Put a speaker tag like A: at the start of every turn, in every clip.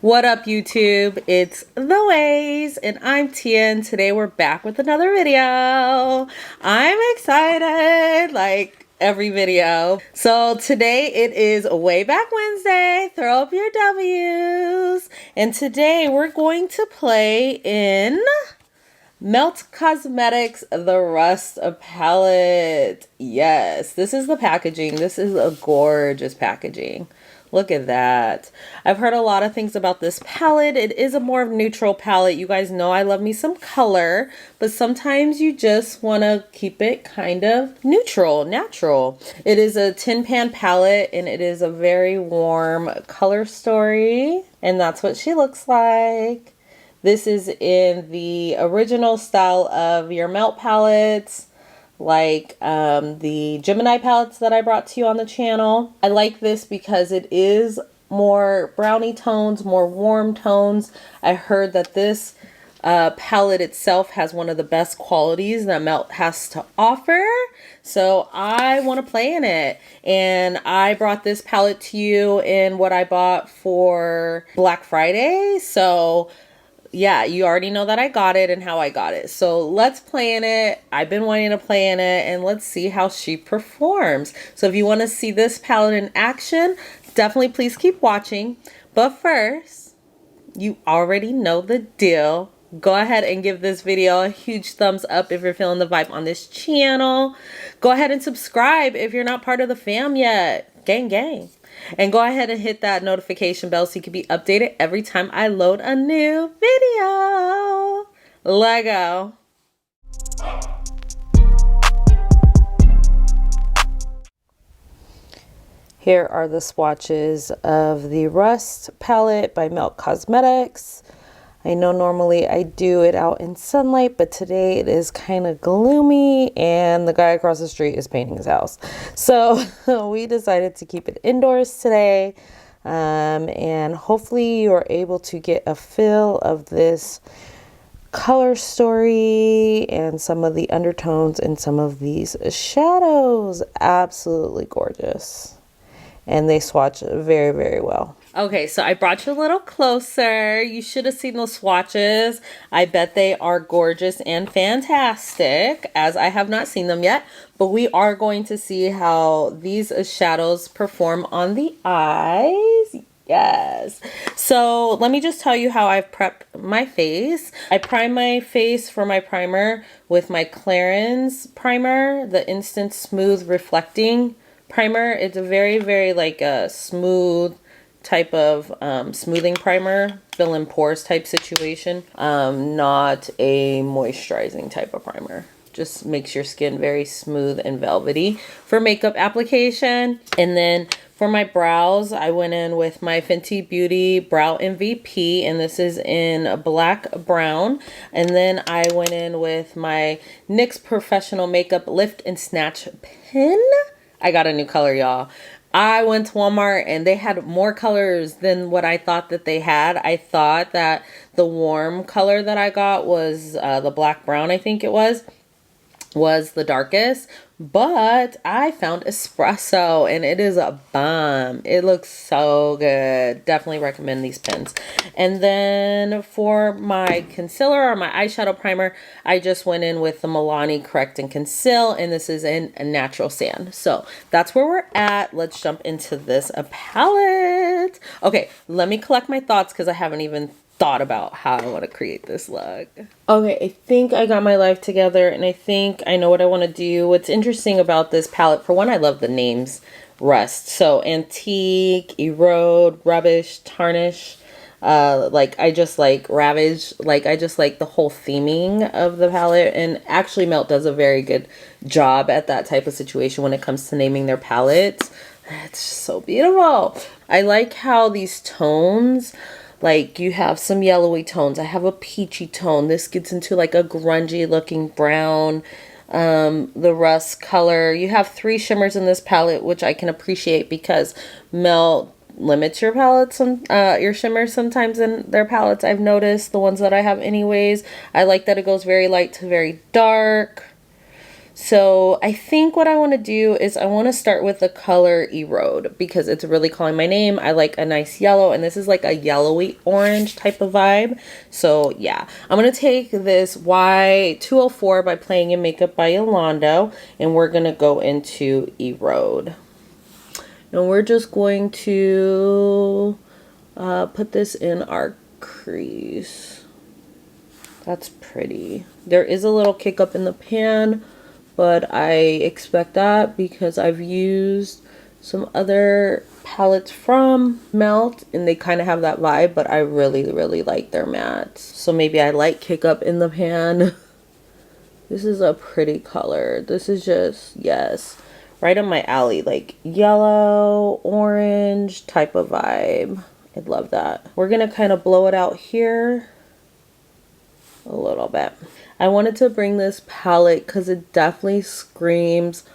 A: What up, YouTube? It's the Ways and I'm Tia. Today we're back with another video. I'm excited like every video. So today it is Way Back Wednesday. Throw up your W's. And today we're going to play in Melt Cosmetics The Rust palette. Yes, this is the packaging. This is a gorgeous packaging. Look at that. I've heard a lot of things about this palette. It is a more neutral palette. You guys know I love me some color, but sometimes you just want to keep it kind of neutral, natural. It is a tin pan palette and it is a very warm color story. And that's what she looks like. This is in the original style of your Melt palettes, like the Gemini palettes that I brought to you on the channel. I like this because it is more brownie tones, more warm tones. I heard that this palette itself has one of the best qualities that Melt has to offer. So I want to play in it. And I brought this palette to you in what I bought for Black Friday. So yeah, you already know that I got it and how I got it. So let's play in it. I've been wanting to play in it and let's see how she performs. So if you want to see this palette in action, definitely please keep watching. But first, you already know the deal. Go ahead and give this video a huge thumbs up if you're feeling the vibe on this channel. Go ahead and subscribe if you're not part of the fam yet. Gang, gang. And go ahead and hit that notification bell so you can be updated every time I load a new video. Let go. Here are the swatches of the Rust palette by Melt Cosmetics. I know normally I do it out in sunlight, but today it is kind of gloomy and the guy across the street is painting his house. So we decided to keep it indoors today. And hopefully you are able to get a feel of this color story and some of the undertones and some of these shadows. Absolutely gorgeous. And they swatch very, very well. Okay, so I brought you a little closer. You should have seen those swatches. I bet they are gorgeous and fantastic, as I have not seen them yet. But we are going to see how these shadows perform on the eyes. Yes. So let me just tell you how I've prepped my face. I prime my face for my primer with my Clarins primer, the Instant Smooth Reflecting primer. It's a very, very like a smooth type of smoothing primer, fill in pores type situation, not a moisturizing type of primer. Just makes your skin very smooth and velvety for makeup application. And then for my brows, I went in with my Fenty Beauty Brow MVP, and this is in black brown. And then I went in with my NYX Professional Makeup Lift and Snatch Pen. I got a new color, y'all. I went to Walmart and they had more colors than what I thought that they had. I thought that the warm color that I got was the black brown, I think it was the darkest. But I found espresso and it is a bomb. It looks so good. Definitely recommend these pens. And then for my concealer or my eyeshadow primer, I just went in with the Milani Correct and Conceal, and this is in a natural sand. So that's where we're at. Let's jump into this palette. Okay, let me collect my thoughts because I haven't even thought about how I want to create this look. Okay, I think I got my life together and I think I know what I want to do. What's interesting about this palette, for one, I love the names Rust. So antique, erode, rubbish, tarnish. Like I just like ravage. Like I just like the whole theming of the palette. And actually Melt does a very good job at that type of situation when it comes to naming their palettes. It's just so beautiful. I like how these tones, like you have some yellowy tones. I have a peachy tone. This gets into like a grungy looking brown. The rust color. You have 3 shimmers in this palette, which I can appreciate because Melt limits your palettes, your shimmers sometimes in their palettes. I've noticed the ones that I have anyways. I like that it goes very light to very dark. So I think what I want to do is I want to start with the color Erode because it's really calling my name. I like a nice yellow, and this is like a yellowy orange type of vibe. So yeah, I'm going to take this Y204 by Playing in Makeup by Yolando, and we're going to go into Erode. And we're just going to put this in our crease. That's pretty. There is a little kick up in the pan, but I expect that because I've used some other palettes from Melt and they kind of have that vibe, but I really, really like their mattes. So maybe I like kick up in the pan. This is a pretty color. This is just, yes, right up my alley, like yellow, orange type of vibe. I love that. We're going to kind of blow it out here a little bit. I wanted to bring this palette because it definitely screams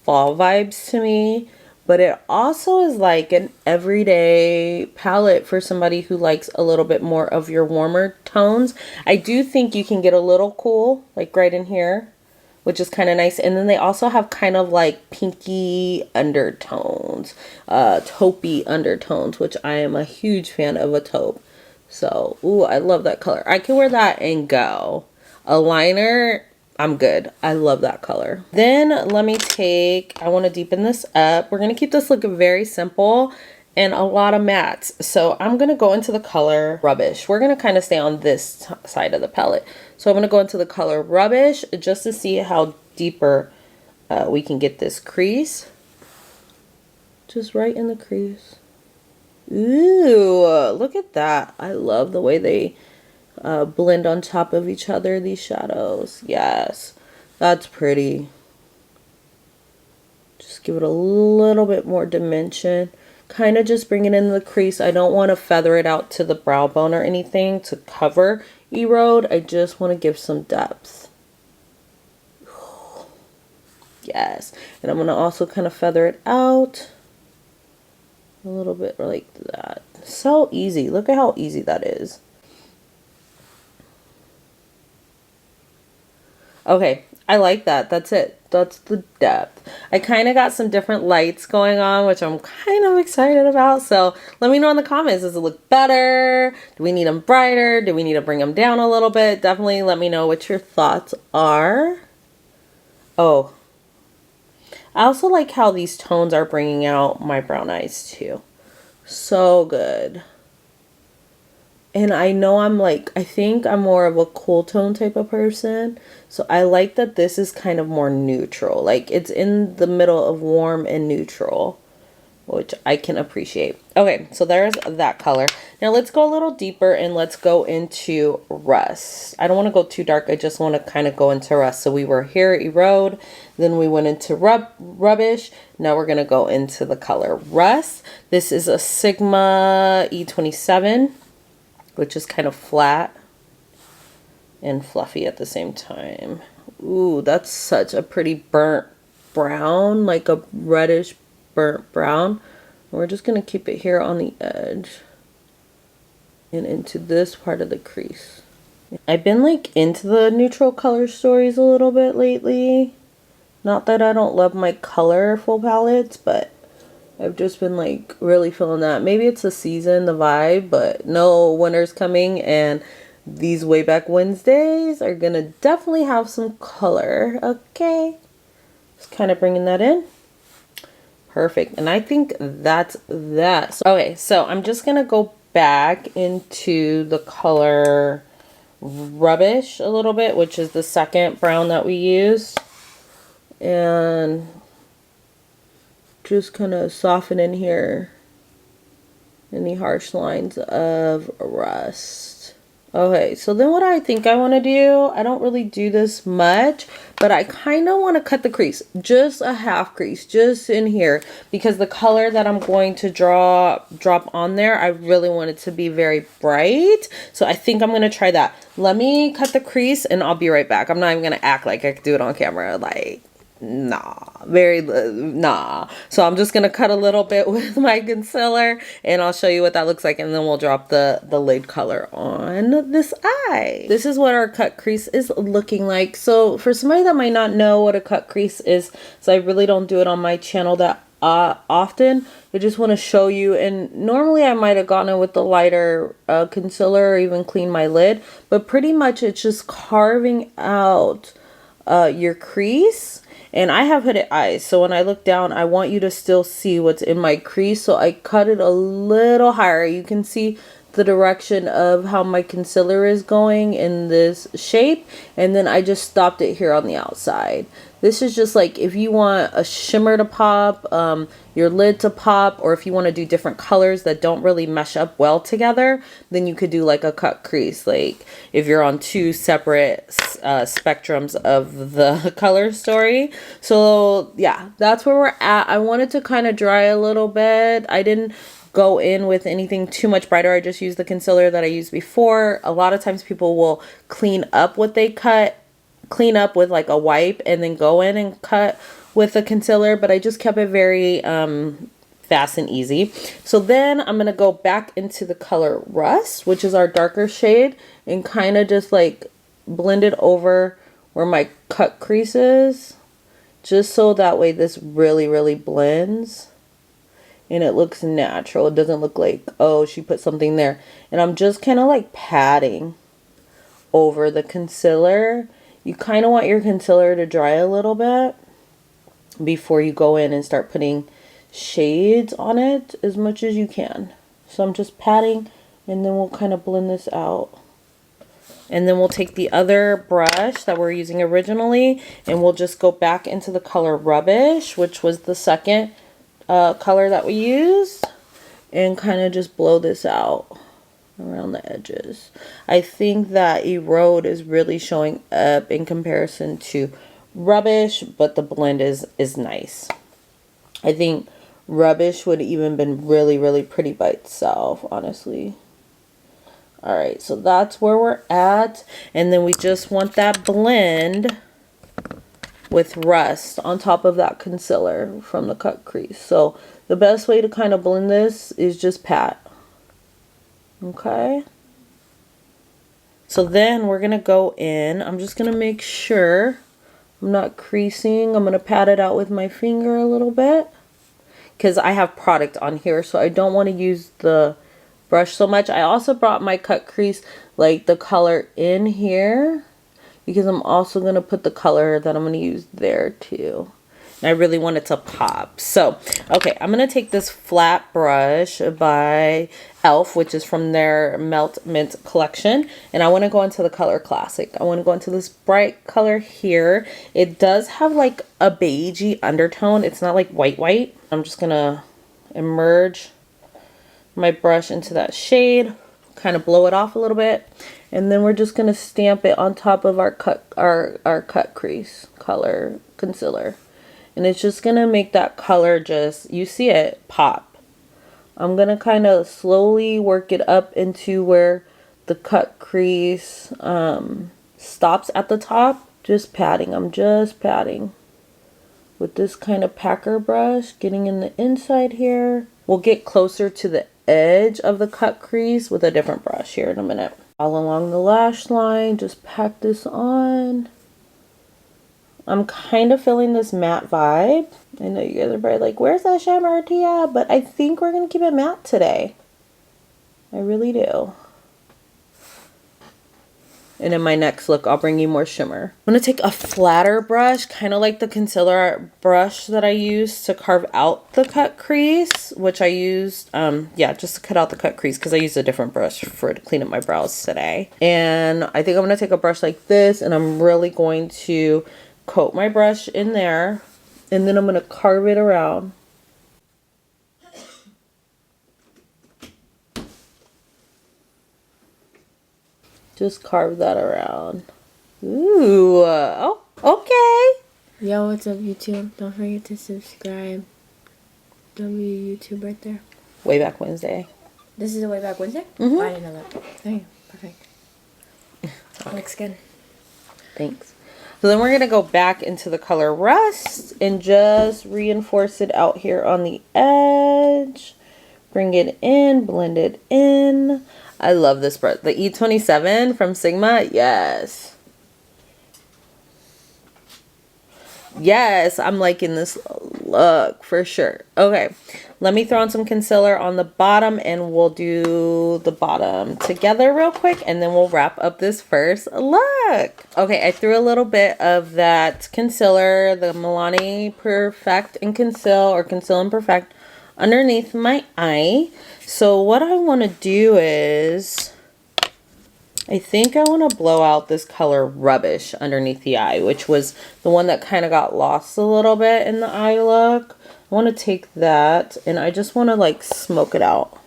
A: fall vibes to me, but it also is like an everyday palette for somebody who likes a little bit more of your warmer tones. I do think you can get a little cool, like right in here, which is kind of nice. And then they also have kind of like pinky undertones, taupey undertones, which I am a huge fan of a taupe. So, ooh, I love that color. I can wear that and go. A liner, I'm good. I love that color. Then let me take, I want to deepen this up. We're going to keep this look very simple and a lot of mattes. So I'm going to go into the color Rubbish. We're going to kind of stay on this side of the palette. So I'm going to go into the color Rubbish just to see how deeper we can get this crease. Just right in the crease. Ooh, look at that. I love the way they blend on top of each other, these shadows. Yes, that's pretty. Just give it a little bit more dimension. Kind of just bring it into the crease. I don't want to feather it out to the brow bone or anything to cover Erode. I just want to give some depth. Yes, and I'm going to also kind of feather it out a little bit like that. So easy. Look at how easy that is. Okay, I like that. That's it. That's the depth. I kind of got some different lights going on, which I'm kind of excited about. So let me know in the comments. Does it look better? Do we need them brighter? Do we need to bring them down a little bit? Definitely let me know what your thoughts are. Oh, I also like how these tones are bringing out my brown eyes too. So good. And I know I think I'm more of a cool tone type of person. So I like that this is kind of more neutral. Like it's in the middle of warm and neutral, which I can appreciate. Okay, so there's that color. Now let's go a little deeper and let's go into Rust. I don't want to go too dark. I just want to kind of go into Rust. So we were here, Erode. Then we went into Rubbish. Now we're going to go into the color Rust. This is a Sigma E27, which is kind of flat and fluffy at the same time. Ooh, that's such a pretty burnt brown, like a reddish burnt brown. We're just going to keep it here on the edge and into this part of the crease. I've been like into the neutral color stories a little bit lately. Not that I don't love my colorful palettes, but I've just been like really feeling that. Maybe it's the season, the vibe, but no, winter's coming and these Way Back Wednesdays are gonna definitely have some color. Okay, just kind of bringing that in. Perfect. And I think that's that. So, okay, so I'm just gonna go back into the color Rubbish a little bit, which is the second brown that we used, and just kind of soften in here any harsh lines of Rust. Okay, so then what I think I want to do, I don't really do this much, but I kind of want to cut the crease, just a half crease, just in here, because the color that I'm going to drop on there, I really want it to be very bright. So I think I'm going to try that. Let me cut the crease and I'll be right back. I'm not even going to act like I could do it on camera. Like, nah. So I'm just gonna cut a little bit with my concealer, and I'll show you what that looks like, and then we'll drop the lid color on this eye. This is what our cut crease is looking like. So for somebody that might not know what a cut crease is, so I really don't do it on my channel that often, I just want to show you. And normally I might have gotten it with the lighter concealer or even clean my lid, but pretty much it's just carving out your crease. And I have hooded eyes, so when I look down, I want you to still see what's in my crease. So I cut it a little higher. You can see the direction of how my concealer is going in this shape. And then I just stopped it here on the outside. This is just like if you want a shimmer to pop, your lid to pop, or if you want to do different colors that don't really mesh up well together, then you could do like a cut crease, like if you're on two separate spectrums of the color story. So yeah, that's where we're at. I wanted to kind of dry a little bit. I didn't go in with anything too much brighter. I just used the concealer that I used before. A lot of times people will clean up what they cut, clean up with like a wipe, and then go in and cut with the concealer, but I just kept it very fast and easy. So then I'm gonna go back into the color Rust, which is our darker shade, and kind of just like blend it over where my cut crease is, just so that way this really blends and it looks natural. It doesn't look like, oh, she put something there. And I'm just kind of like patting over the concealer. You kind of want your concealer to dry a little bit before you go in and start putting shades on it as much as you can. So I'm just patting, and then we'll kind of blend this out. And then we'll take the other brush that we're using originally, and we'll just go back into the color Rubbish, which was the second color that we used, and kind of just blow this out around the edges. I think that Erode is really showing up in comparison to Rubbish, but the blend is nice. I think Rubbish would even been really pretty by itself, honestly. All right, so that's where we're at, and then we just want that blend with Rust on top of that concealer from the cut crease. So the best way to kind of blend this is just pat. Okay, so then we're gonna go in. I'm just gonna make sure I'm not creasing. I'm gonna pat it out with my finger a little bit because I have product on here, so I don't want to use the brush so much. I also brought my cut crease, like the color in here, because I'm also going to put the color that I'm going to use there too. And I really want it to pop. So, okay, I'm going to take this flat brush by e.l.f., which is from their Melt Mint collection. And I want to go into the color Classic. I want to go into this bright color here. It does have like a beigey undertone. It's not like white. I'm just going to immerse my brush into that shade, kind of blow it off a little bit, and then we're just going to stamp it on top of our cut crease color concealer. And it's just going to make that color just, you see it, pop. I'm going to kind of slowly work it up into where the cut crease stops at the top. Just patting. I'm just patting with this kind of packer brush, getting in the inside here. We'll get closer to the edge of the cut crease with a different brush here in a minute. All along the lash line, just pack this on. I'm kind of feeling this matte vibe. I know you guys are probably like, where's that shimmer, Tia? But I think we're going to keep it matte today. I really do. And in my next look, I'll bring you more shimmer. I'm going to take a flatter brush, kind of like the concealer brush that I used to carve out the cut crease, which I used, just to cut out the cut crease because I used a different brush to clean up my brows today. And I think I'm going to take a brush like this, and I'm really going to coat my brush in there, and then I'm going to carve it around. Just carve that around. Ooh, oh, okay.
B: Yo, what's up, YouTube? Don't forget to subscribe. W YouTube right there.
A: Way Back Wednesday.
B: This is a Way Back Wednesday?
A: Mm-hmm.
B: Oh, I didn't know that. Okay, perfect. Looks good.
A: Thanks. So then we're going to go back into the color Rust and just reinforce it out here on the edge. Bring it in, blend it in. I love this brush. The E27 from Sigma. Yes. Yes, I'm liking this look for sure. Okay, let me throw on some concealer on the bottom and we'll do the bottom together real quick and then we'll wrap up this first look. Okay, I threw a little bit of that concealer, the Milani Perfect and Conceal or Conceal and Perfect underneath my eye. So what I want to do is, I think I want to blow out this color Rubbish underneath the eye, which was the one that kind of got lost a little bit in the eye look. I want to take that and I just want to like smoke it out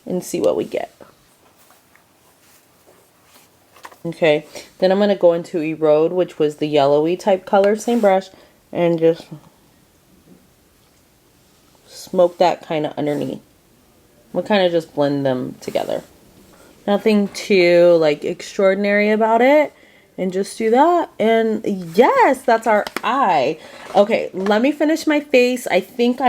A: and see what we get. Okay, then I'm going to go into Erode, which was the yellowy type color, same brush, and just smoke that kind of underneath. We'll kind of just blend them together. Nothing too like extraordinary about it. And just do that. And yes, that's our eye. Okay, let me finish my face. I think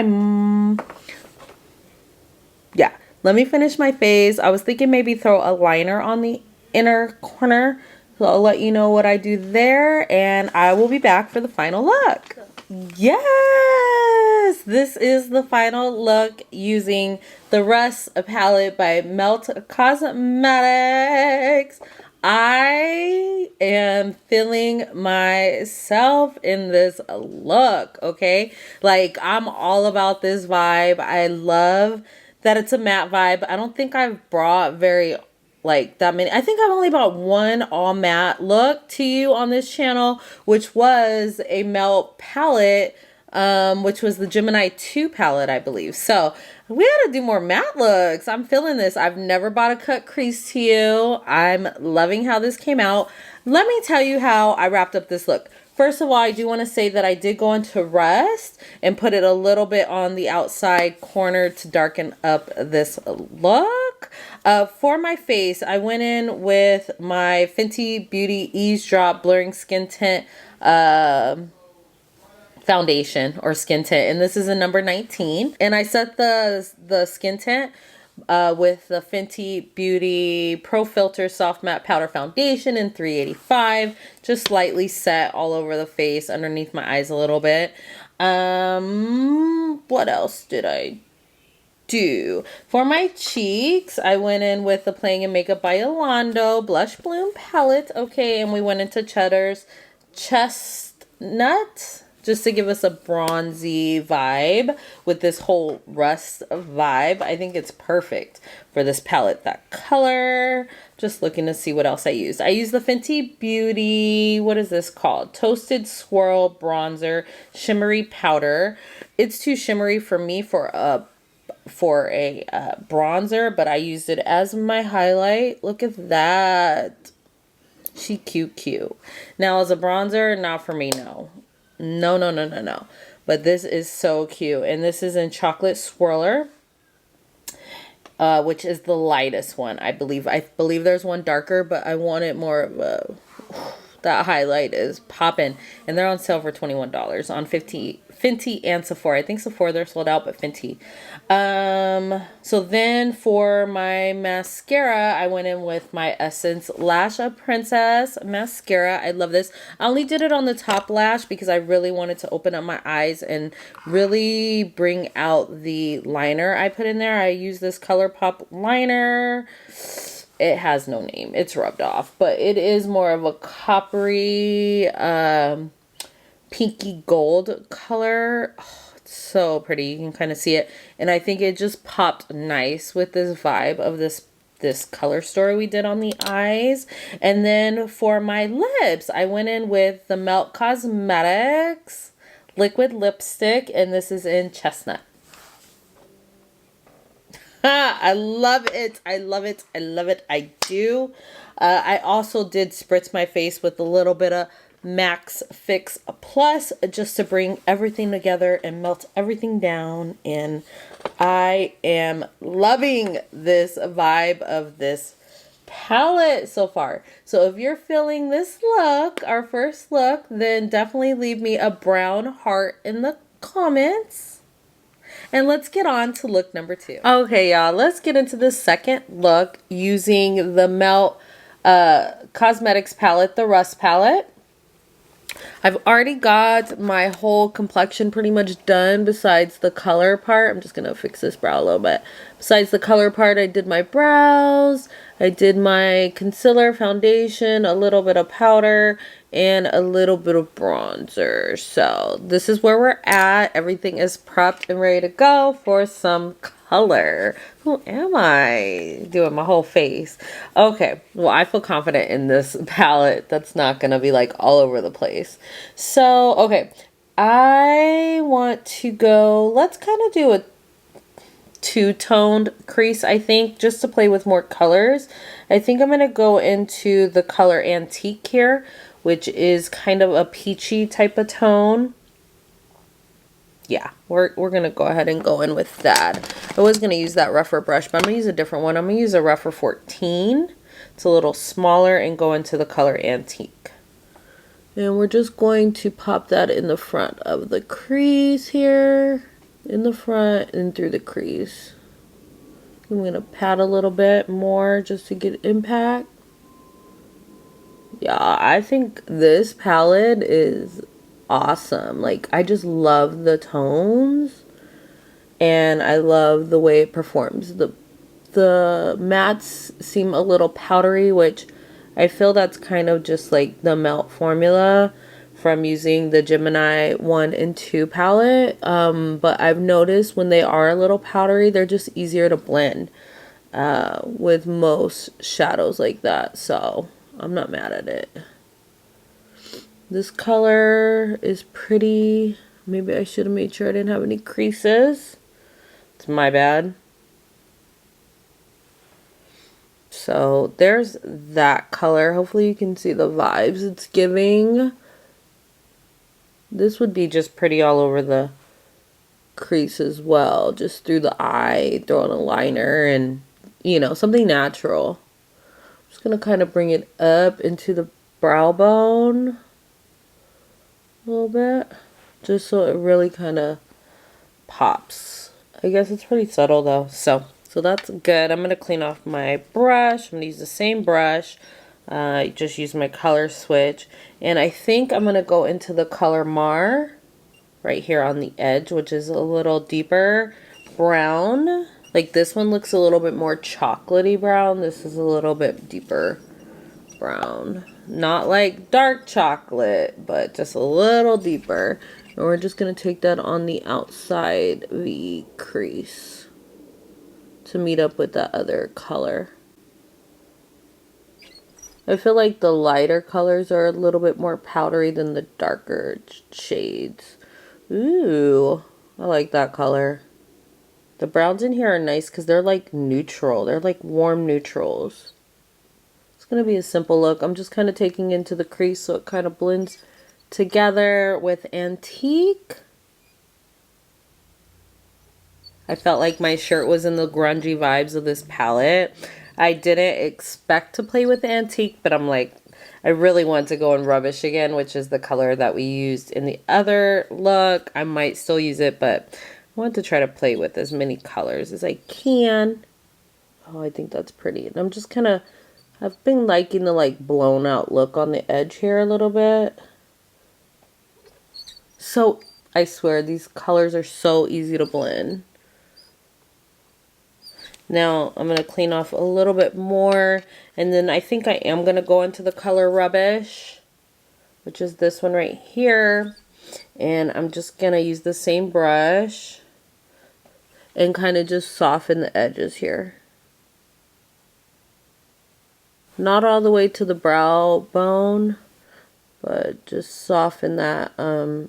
A: yeah, let me finish my face. I was thinking maybe throw a liner on the inner corner. So I'll let you know what I do there. And I will be back for the final look. Yes, this is the final look using the Rust palette by Melt Cosmetics. I am feeling myself in this look, okay? Like, I'm all about this vibe. I love that it's a matte vibe. I don't think I've brought very like that many. I think I've only brought one all matte look to you on this channel, which was a Melt palette, which was the Gemini 2 palette, I believe. So we gotta do more matte looks. I'm feeling this. I've never bought a cut crease to you. I'm loving how this came out. Let me tell you how I wrapped up this look. First of all, I do want to say that I did go into Rust and put it a little bit on the outside corner to darken up this look. For my face, I went in with my Fenty Beauty Eavesdrop Blurring Skin Tint foundation or skin tint, and this is a number 19. And I set the skin tint with the Fenty Beauty Pro Filter Soft Matte Powder Foundation in 385, just lightly set all over the face, underneath my eyes a little bit. What else did I do? For my cheeks, I went in with the Playing in Makeup by Yolanda Blush Bloom palette, okay, and we went into Cheddar's Chestnut, just to give us a bronzy vibe with this whole Rust vibe. I think it's perfect for this palette, that color. Just looking to see what else I used. I used the Fenty Beauty, what is this called? Toasted Swirl Bronzer Shimmery Powder. It's too shimmery for me for a bronzer, but I used it as my highlight. Look at that. She cute. Now as a bronzer, not for me, no. No. But this is so cute. And this is in Chocolate Swirler, which is the lightest one, I believe. I believe there's one darker, but I want it more of a... That highlight is popping. And they're on sale for $21 on Fenty and Sephora. I think Sephora, they're sold out, but Fenty. So then for my mascara, I went in with my Essence Lash Princess mascara. I love this. I only did it on the top lash because I really wanted to open up my eyes and really bring out the liner I put in there. I use this ColourPop liner. It has no name. It's rubbed off, but it is more of a coppery, pinky gold color. Oh, it's so pretty. You can kind of see it. And I think it just popped nice with this vibe of this color story we did on the eyes. And then for my lips, I went in with the Melt Cosmetics liquid lipstick, and this is in Chestnut. I love it. I do. I also did spritz my face with a little bit of Max Fix Plus just to bring everything together and melt everything down. And I am loving this vibe of this palette so far. So if you're feeling this look, our first look, then definitely leave me a brown heart in the comments. And let's get on to look number 2. Okay, y'all, let's get into the second look using the Melt Cosmetics palette, the Rust palette. I've already got my whole complexion pretty much done besides the color part. I'm just going to fix this brow a little bit. Besides the color part, I did my brows, I did my concealer, foundation, a little bit of powder, and a little bit of bronzer. So this is where we're at. Everything is prepped and ready to go for some color. Who am I? Doing my whole face. Okay, well, I feel confident in this palette. That's not gonna be like all over the place. So, okay, I want to go, let's kind of do a two-toned crease, I think, just to play with more colors. I think I'm gonna go into the color Antique here, which is kind of a peachy type of tone. Yeah, we're gonna go ahead and go in with that. I was gonna use that rougher brush, but I'm gonna use a different one. I'm gonna use a rougher 14. It's a little smaller, and go into the color Antique. And we're just going to pop that in the front of the crease here. In the front and through the crease. I'm gonna pat a little bit more just to get impact. Yeah, I think this palette is awesome. Like, I just love the tones, and I love the way it performs. The mattes seem a little powdery, which I feel that's kind of just like the Melt formula from using the Gemini 1 and 2 palette. But I've noticed when they are a little powdery, they're just easier to blend with most shadows like that. So I'm not mad at it. This color is pretty. Maybe I should have made sure I didn't have any creases. It's my bad. So there's that color. Hopefully you can see the vibes it's giving. This would be just pretty all over the crease as well. Just through the eye, throw in a liner, and, you know, something natural. I'm just going to kind of bring it up into the brow bone a little bit, just so it really kind of pops. I guess it's pretty subtle though, so that's good. I'm going to clean off my brush. I'm going to use the same brush. Just use my color switch, and I think I'm going to go into the color Mar right here on the edge, which is a little deeper brown. Like, this one looks a little bit more chocolatey brown. This is a little bit deeper brown. Not like dark chocolate, but just a little deeper. And we're just going to take that on the outside V crease to meet up with that other color. I feel like the lighter colors are a little bit more powdery than the darker shades. Ooh, I like that color. The browns in here are nice because they're like neutral. They're like warm neutrals. It's going to be a simple look. I'm just kind of taking into the crease so it kind of blends together with Antique. I felt like my shirt was in the grungy vibes of this palette. I didn't expect to play with Antique, but I'm like, I really want to go in Rubbish again, which is the color that we used in the other look. I might still use it, but I want to try to play with as many colors as I can. Oh, I think that's pretty. And I'm just kind of, I've been liking the like blown out look on the edge here a little bit. So, I swear, these colors are so easy to blend. Now, I'm going to clean off a little bit more, and then I think I am going to go into the color Rubbish, which is this one right here, and I'm just going to use the same brush and kind of just soften the edges here. Not all the way to the brow bone, but just soften that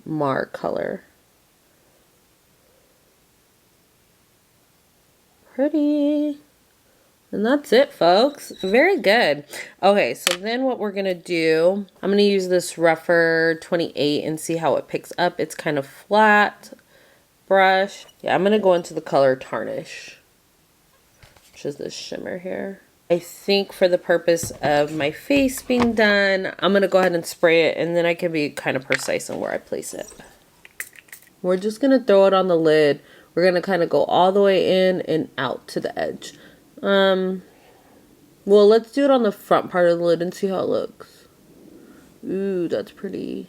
A: Mar color. Pretty. And that's it, folks. Very good. Okay, so then what we're going to do, I'm going to use this rougher 28 and see how it picks up. It's kind of flat brush. Yeah, I'm going to go into the color Tarnish, which is this shimmer here. I think for the purpose of my face being done, I'm going to go ahead and spray it, and then I can be kind of precise on where I place it. We're just going to throw it on the lid. We're going to kind of go all the way in and out to the edge. Well, let's do it on the front part of the lid and see how it looks. Ooh, that's pretty.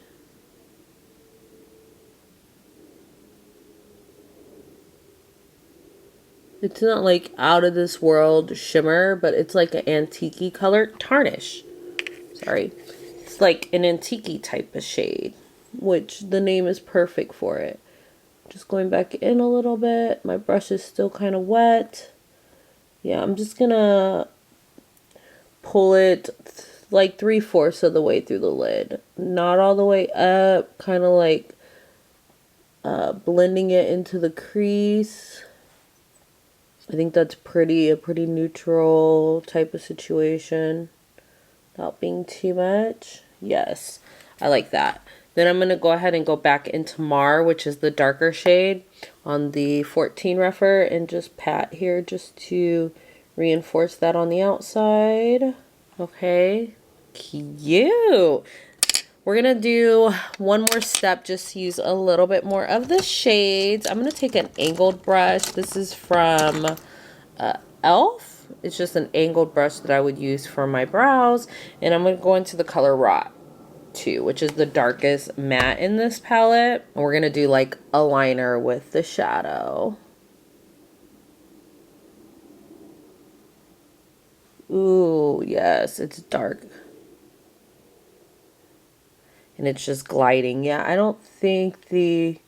A: It's not like out of this world shimmer, but it's like an antique-y color. Tarnish. Sorry. It's like an antique-y type of shade, which the name is perfect for it. Just going back in a little bit. My brush is still kind of wet. Yeah, I'm just gonna pull it like 3/4 of the way through the lid. Not all the way up, kind of like blending it into the crease. I think that's a pretty neutral type of situation. Without being too much. Yes, I like that. Then I'm going to go ahead and go back into Mar, which is the darker shade, on the 14 rougher, and just pat here just to reinforce that on the outside. Okay, cute. We're going to do one more step, just to use a little bit more of the shades. I'm going to take an angled brush. This is from e.l.f. It's just an angled brush that I would use for my brows. And I'm going to go into the color Rot 2, which is the darkest matte in this palette. And we're going to do like a liner with the shadow. Ooh, yes, it's dark. And it's just gliding. Yeah, I don't think the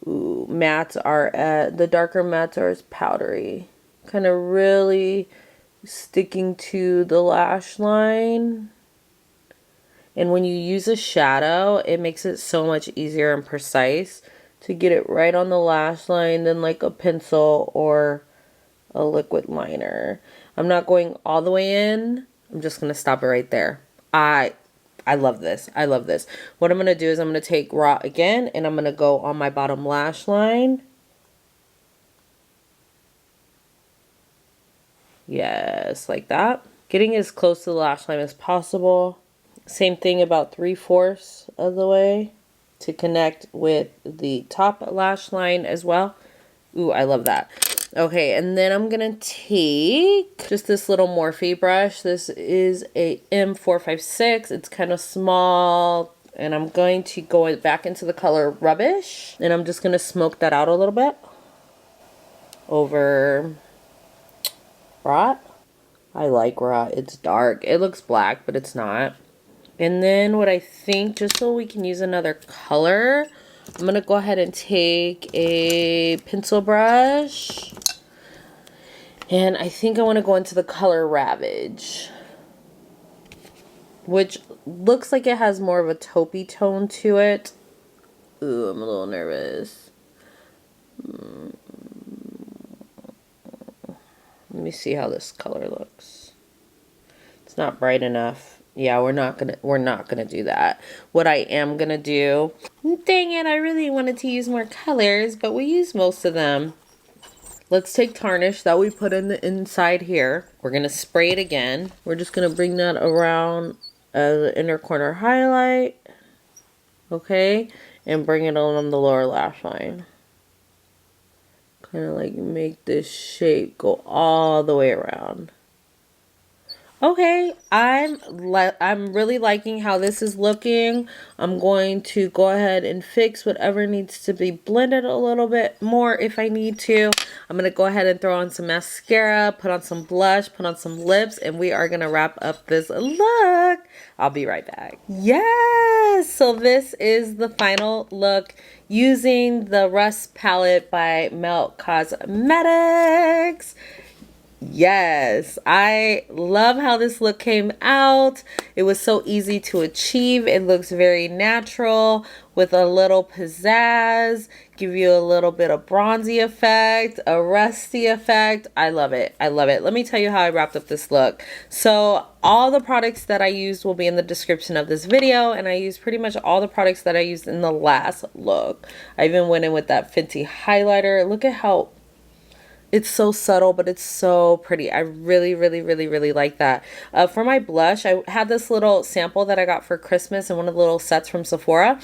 A: mattes are the darker mattes are as powdery. Kind of really sticking to the lash line. And when you use a shadow, it makes it so much easier and precise to get it right on the lash line than like a pencil or a liquid liner. I'm not going all the way in. I'm just going to stop it right there. I love this. I love this. What I'm going to do is I'm going to take Rot again, and I'm going to go on my bottom lash line. Yes, like that. Getting as close to the lash line as possible. Same thing about 3/4 of the way to connect with the top lash line as well. Ooh, I love that. Okay, and then I'm going to take just this little Morphe brush. This is a M456. It's kind of small, and I'm going to go back into the color Rubbish, and I'm just going to smoke that out a little bit over Rot. I like Rot. It's dark. It looks black, but it's not. And then what I think, just so we can use another color, I'm going to go ahead and take a pencil brush. And I think I want to go into the color Ravage, which looks like it has more of a taupey tone to it. Ooh, I'm a little nervous. Let me see how this color looks. It's not bright enough. Yeah, we're not gonna do that. What I am gonna do, dang it, I really wanted to use more colors, but we use most of them. Let's take Tarnish that we put in the inside here. We're gonna spray it again. We're just gonna bring that around the inner corner highlight. Okay, and bring it on the lower lash line. Kind of like make this shape go all the way around. Okay, I'm really liking how this is looking. I'm going to go ahead and fix whatever needs to be blended a little bit more if I need to. I'm going to go ahead and throw on some mascara, put on some blush, put on some lips, and we are going to wrap up this look. I'll be right back. Yes, so this is the final look using the Rust palette by Melt Cosmetics. Yes, I love how this look came out. It was so easy to achieve. It looks very natural with a little pizzazz, give you a little bit of bronzy effect, a rusty effect. I love it. I love it. Let me tell you how I wrapped up this look. So all the products that I used will be in the description of this video, and I used pretty much all the products that I used in the last look. I even went in with that Fenty highlighter. Look at how It's so subtle, but it's so pretty. I really, really, really, really like that. For my blush, I had this little sample that I got for Christmas in one of the little sets from Sephora.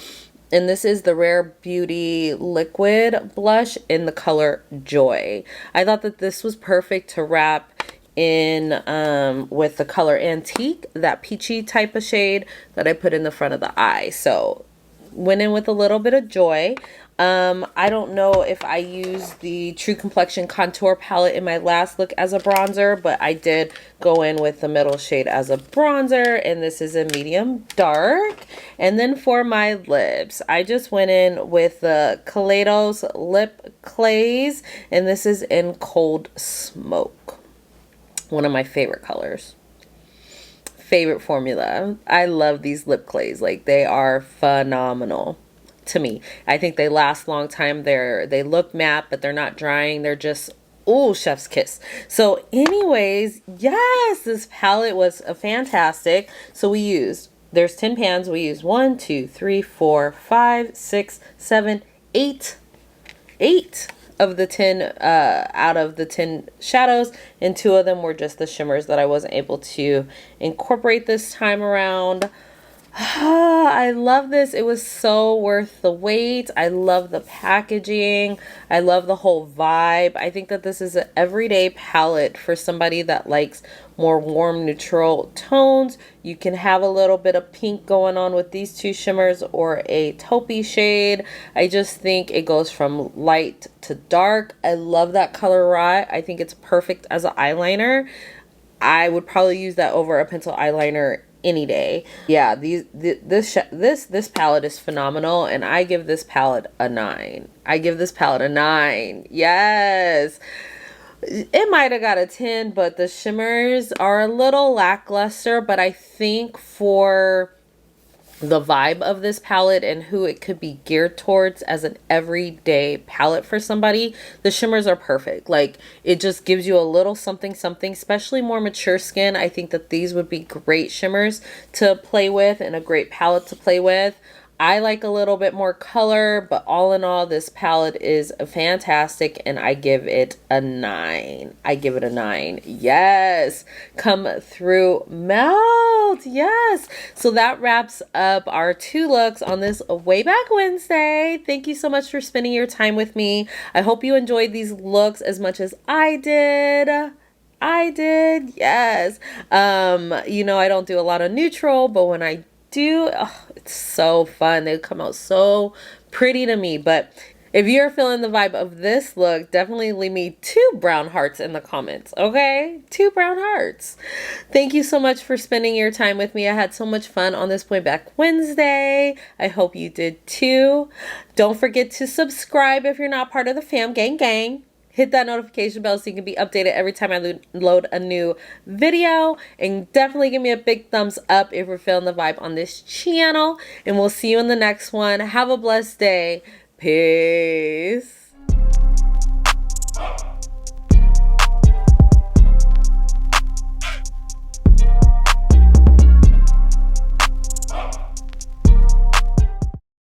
A: And this is the Rare Beauty Liquid Blush in the color Joy. I thought that this was perfect to wrap in with the color Antique, that peachy type of shade that I put in the front of the eye. So went in with a little bit of Joy. I don't know if I used the True Complexion Contour Palette in my last look as a bronzer, but I did go in with the middle shade as a bronzer, and this is a medium dark. And then for my lips, I just went in with the Kaleidos Lip Clays, and this is in Cold Smoke. One of my favorite colors. Favorite formula. I love these lip clays. Like, they are phenomenal to me. I think they last a long time. They look matte, but they're not drying. They're just, oh, chef's kiss. So anyways, yes, this palette was a fantastic. So there's 10 pans. We used 1, 2, 3, 4, 5, 6, 7, 8 of the 10 out of the 10 shadows, and 2 of them were just the shimmers that I wasn't able to incorporate this time around. I love this. It was so worth the wait. I love the packaging. I love the whole vibe. I think that this is an everyday palette for somebody that likes more warm neutral tones. You can have a little bit of pink going on with these 2 shimmers or a taupey shade. I just think it goes from light to dark. I love that color rye. I think it's perfect as an eyeliner. I would probably use that over a pencil eyeliner any day. Yeah, this palette is phenomenal, and I give this palette a 9. I give this palette a 9. Yes. It might have got a 10, but the shimmers are a little lackluster, but I think for the vibe of this palette and who it could be geared towards as an everyday palette for somebody, the shimmers are perfect. Like, it just gives you a little something something, especially more mature skin. I think that these would be great shimmers to play with and a great palette to play with. I like a little bit more color, but all in all, this palette is fantastic, and I give it a 9. I give it a 9. Yes. Come through melt. Yes. So that wraps up our 2 looks on this Way Back Wednesday. Thank you so much for spending your time with me. I hope you enjoyed these looks as much as I did. Yes. You know, I don't do a lot of neutral, but when I do, oh, it's so fun. They come out so pretty to me. But if you're feeling the vibe of this look, definitely leave me 2 brown hearts in the comments, okay? 2 brown hearts. Thank you so much for spending your time with me. I had so much fun on this Way Back Wednesday. I hope you did too. Don't forget to subscribe if you're not part of the fam gang. Hit that notification bell so you can be updated every time I load a new video. And definitely give me a big thumbs up if you're feeling the vibe on this channel. And we'll see you in the next one. Have a blessed day. Peace.